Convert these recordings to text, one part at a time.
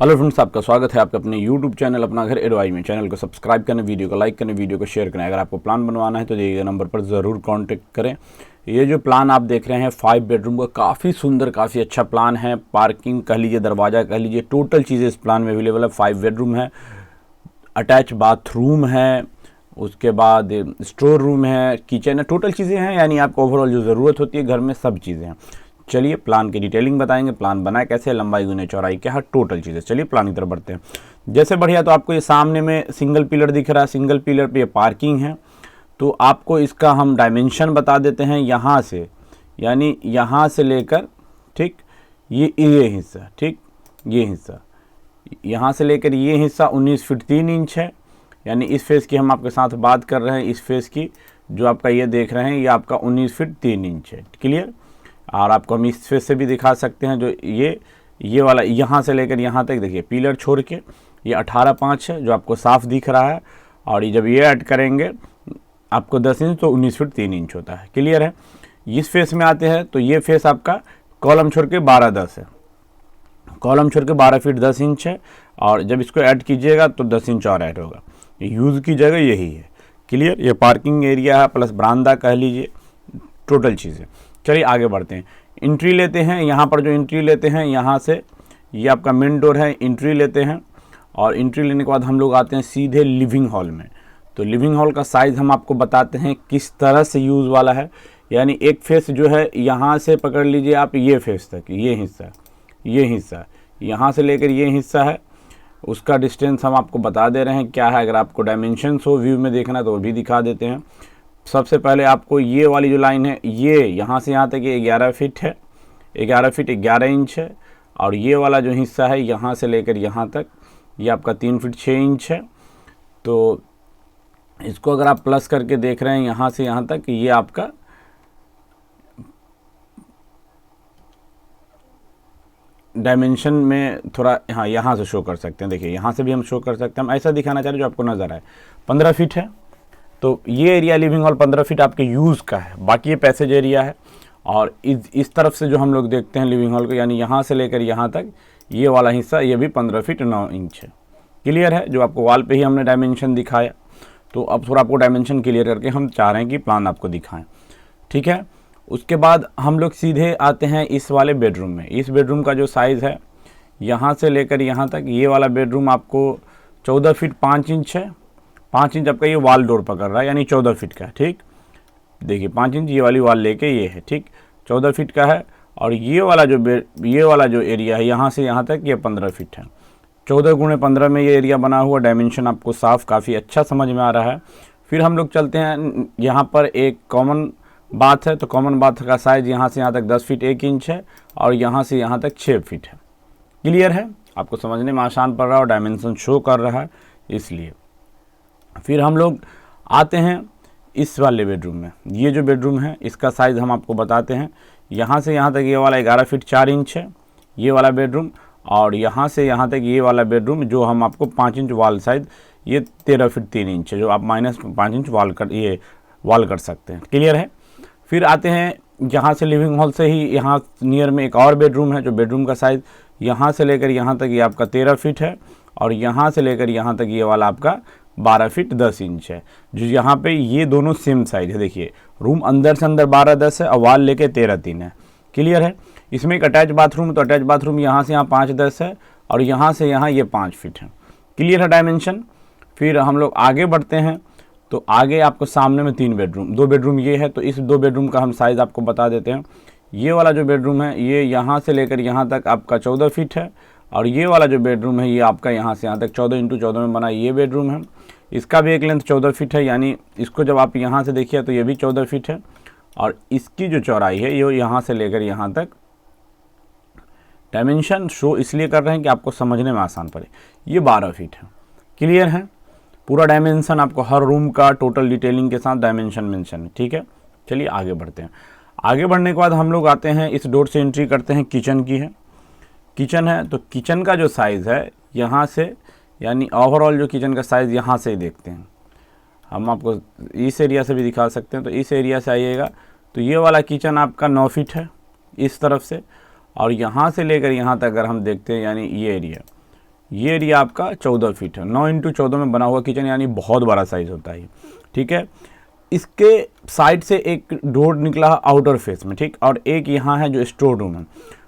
Hello friends, आपका स्वागत है आपके अपने YouTube चैनल अपना घर एडवाई में। चैनल को सब्सक्राइब करने, वीडियो को लाइक करने, वीडियो को शेयर करें। अगर आपको प्लान बनवाना है तो दिए गए नंबर पर ज़रूर कांटेक्ट करें। ये जो प्लान आप देख रहे हैं 5 बेडरूम का, काफ़ी सुंदर, काफ़ी अच्छा प्लान है। पार्किंग कह लीजिए, दरवाज़ा कह लीजिए, टोटल चीज़ें इस प्लान में अवेलेबल है। 5 बेडरूम है, अटैच बाथरूम है, उसके बाद स्टोर रूम है, किचन है, टोटल चीज़ें हैं। यानी आपको ओवरऑल जो ज़रूरत होती है घर में सब चीज़ें हैं। चलिए प्लान की डिटेलिंग बताएंगे, प्लान बनाए कैसे, लंबाई गुने चौड़ाई क्या है, टोटल चीज़ें। चलिए प्लान की तरफ बढ़ते हैं। जैसे बढ़िया, तो आपको ये सामने में सिंगल पिलर दिख रहा है, सिंगल पिलर पे ये पार्किंग है। तो आपको इसका हम डायमेंशन बता देते हैं यहाँ से, यानी यहाँ से लेकर, ठीक, ये हिस्सा, ठीक, ये हिस्सा, यहाँ से लेकर ये हिस्सा 19 फीट 3 इंच है। यानी इस फेस की हम आपके साथ बात कर रहे हैं, इस फेस की जो आपका ये देख रहे हैं, ये आपका 19 फीट 3 इंच है। क्लियर। और आपको हम इस फेस से भी दिखा सकते हैं, जो ये वाला यहाँ से लेकर यहाँ तक देखिए, पिलर छोड़ के ये 18.5 है जो आपको साफ दिख रहा है। और ये जब ये ऐड करेंगे आपको 10 इंच, तो 19 फीट 3 इंच होता है। क्लियर है। इस फेस में आते हैं तो ये फेस आपका कॉलम छोड़ के 12-10 है, कॉलम छोड़ के 12 फीट 10 इंच है। और जब इसको ऐड कीजिएगा तो 10 इंच और ऐड होगा। यूज़ की जगह यही है। क्लियर। ये पार्किंग एरिया है प्लस बरामदा कह लीजिए, टोटल चीज़ें। चलिए आगे बढ़ते हैं। एंट्री लेते हैं। यहाँ पर जो एंट्री लेते हैं, यहाँ से ये आपका मेन डोर है, एंट्री लेते हैं। और एंट्री लेने के बाद हम लोग आते हैं सीधे लिविंग हॉल में। तो लिविंग हॉल का साइज़ हम आपको बताते हैं किस तरह से यूज़ वाला है। यानी एक फेस जो है यहाँ से पकड़ लीजिए आप, ये फेस तक, ये हिस्सा यहाँ से लेकर ये हिस्सा है, उसका डिस्टेंस हम आपको बता दे रहे हैं क्या है। अगर आपको डायमेंशंस हो व्यू में देखना तो वो भी दिखा देते हैं। सबसे पहले आपको ये वाली जो लाइन है, ये यहाँ से यहाँ तक ये 11 फीट है, 11 फीट 11 इंच है। और ये वाला जो हिस्सा है यहाँ से लेकर यहाँ तक, ये आपका 3 फीट 6 इंच है। तो इसको अगर आप प्लस करके देख रहे हैं यहाँ से यहाँ तक, ये आपका डायमेंशन में थोड़ा, हाँ, यहाँ से शो कर सकते हैं। देखिए यहाँ से भी हम शो कर सकते हैं। हम ऐसा दिखाना चाह रहे हैं जो आपको नज़र आए। 15 फीट है। तो ये एरिया लिविंग हॉल 15 फीट आपके यूज़ का है। बाकी ये पैसेज एरिया है। और इस तरफ से जो हम लोग देखते हैं लिविंग हॉल को, यानी यहाँ से लेकर यहाँ तक ये वाला हिस्सा, ये भी 15 फीट 9 इंच है। क्लियर है। जो आपको वॉल पे ही हमने डायमेंशन दिखाया। तो अब थोड़ा आपको डायमेंशन क्लियर करके हम चाह रहे हैं कि प्लान आपको दिखाएं। ठीक है। उसके बाद हम लोग सीधे आते हैं इस वाले बेडरूम में। इस बेडरूम का जो साइज़ है, यहाँ से लेकर यहाँ तक, ये वाला बेडरूम आपको 14 फीट 5 इंच है। 5 इंच आपका ये वॉल डोर पकड़ रहा है, यानी 14 फीट का है। ठीक, देखिए 5 इंच ये वाली वॉल लेके ये है, ठीक, 14 फीट का है। और ये वाला जो एरिया है यहाँ से यहाँ तक, ये 15 फीट है। 14 गुणे 15 में ये एरिया बना हुआ। डायमेंशन आपको साफ काफ़ी अच्छा समझ में आ रहा है। फिर हम लोग चलते हैं, यहाँ पर एक कॉमन बाथ है। तो कॉमन बाथ का साइज़ यहाँ से यहाँ तक 10 फीट 1 इंच है। और यहाँ से यहाँ तक 6 फीट है। क्लियर है। आपको समझने में आसान पड़ रहा है और डायमेंशन शो कर रहा है इसलिए। फिर हम लोग आते हैं इस वाले बेडरूम में। ये जो बेडरूम है इसका साइज़ हम आपको बताते हैं। यहाँ से यहाँ तक ये वाला 11 फीट 4 इंच है, ये वाला बेडरूम। और यहाँ से यहाँ तक ये वाला बेडरूम जो हम आपको 5 इंच वॉल साइज, ये 13 फीट 3 इंच है, जो आप -5 इंच वॉल कर सकते हैं। क्लियर है। फिर आते हैं यहाँ से लिविंग हॉल से ही यहाँ नियर में एक और बेडरूम है, जो बेडरूम का साइज़ यहाँ से लेकर यहाँ तक ये आपका 13 फीट है। और यहाँ से लेकर यहाँ तक ये वाला आपका 12 फीट 10 इंच है। जो यहाँ पे ये दोनों सेम साइज है। देखिए रूम अंदर से अंदर 12-10 है और वॉल लेके 13-3 है। क्लियर है। इसमें एक अटैच बाथरूम, तो अटैच बाथरूम यहाँ से यहाँ 5-10 है और यहाँ से यहाँ ये 5 फीट है। क्लियर है डायमेंशन। फिर हम लोग आगे बढ़ते हैं। तो आगे आपको सामने में 3 बेडरूम, 2 बेडरूम ये है। तो इस 2 बेडरूम का हम साइज़ आपको बता देते हैं। ये वाला जो बेडरूम है, ये यहाँ से लेकर यहाँ तक आपका 14 फीट है। और ये वाला जो बेडरूम है, ये आपका यहाँ से यहाँ तक 14 × 14 में बना ये बेडरूम है। इसका भी एक लेंथ 14 फीट है। यानी इसको जब आप यहाँ से देखिए तो ये भी 14 फीट है। और इसकी जो चौड़ाई है, ये यहाँ से लेकर यहाँ तक, डायमेंशन शो इसलिए कर रहे हैं कि आपको समझने में आसान पड़े, ये 12 फीट है। क्लियर है। पूरा डायमेंशन आपको हर रूम का टोटल डिटेलिंग के साथ डायमेंशन मेंशन है। ठीक है। चलिए आगे बढ़ते हैं। आगे बढ़ने के बाद हम लोग आते हैं, इस डोर से एंट्री करते हैं, किचन की है। किचन है तो किचन का जो साइज़ है यहाँ से, यानी ओवरऑल जो किचन का साइज़ यहाँ से ही देखते हैं। हम आपको इस एरिया से भी दिखा सकते हैं। तो इस एरिया से आइएगा तो ये वाला किचन आपका 9 फीट है इस तरफ से। और यहाँ से लेकर यहाँ तक अगर हम देखते हैं, यानी ये एरिया ये एरिया आपका 14 फीट है। 9x14 में बना हुआ किचन, यानी बहुत बड़ा साइज़ होता है ये, ठीक है। इसके साइड से एक डोर निकला है आउटर फेस में, ठीक, और एक यहाँ है जो स्टोर रूम है।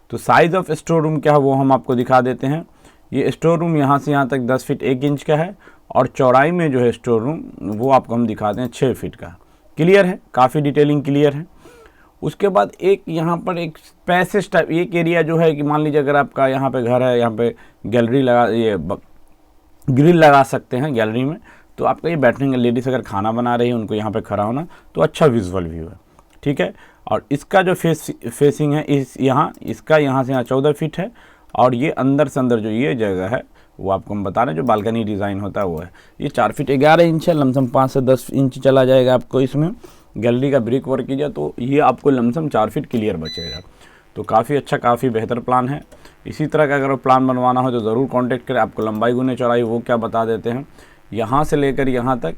तो साइज़ ऑफ स्टोर रूम क्या है वो हम आपको दिखा देते हैं। ये स्टोर रूम यहाँ से यहाँ तक 10 फीट 1 इंच का है, और चौड़ाई में जो है स्टोर रूम वो आपको हम दिखाते हैं 6 फीट का। क्लियर है, काफ़ी डिटेलिंग क्लियर है। उसके बाद एक यहाँ पर एक पैसेज टाइप एक एरिया जो है कि मान लीजिए अगर आपका यहाँ पे घर है, यहाँ पे गैलरी लगा, ये ग्रिल लगा सकते हैं गैलरी में, तो आपका ये बैठने का, लेडीज़ अगर खाना बना रही है उनको यहाँ पे खड़ा होना, तो अच्छा विजुअल व्यू है, ठीक है। और इसका जो फेसिंग है इस इसका यहाँ से यहाँ 14 फीट है, और ये अंदर से अंदर जो ये जगह है वो आपको हम बता रहे हैं, जो बालकनी डिज़ाइन होता है वो है। ये 4 फीट 11 इंच है, लमसम 5 से 10 इंच चला जाएगा आपको इसमें। गैलरी का ब्रिक वर्क कीजिए तो ये आपको लमसम 4 फीट क्लियर बचेगा। तो काफ़ी अच्छा, काफ़ी बेहतर प्लान है। इसी तरह का अगर प्लान बनवाना हो तो ज़रूर कांटेक्ट करें। आपको लंबाई गुने चौड़ाई वो क्या बता देते हैं। यहाँ से लेकर यहाँ तक,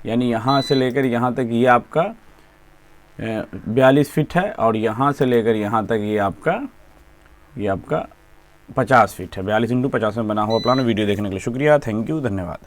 यानी यहाँ से लेकर यहाँ तक ये आपका 42 फीट है, और यहाँ से लेकर यहाँ तक ये आपका 50 फीट है। 42 × 50 में बना हुआ प्लान है। वीडियो देखने के लिए शुक्रिया, थैंक यू, धन्यवाद।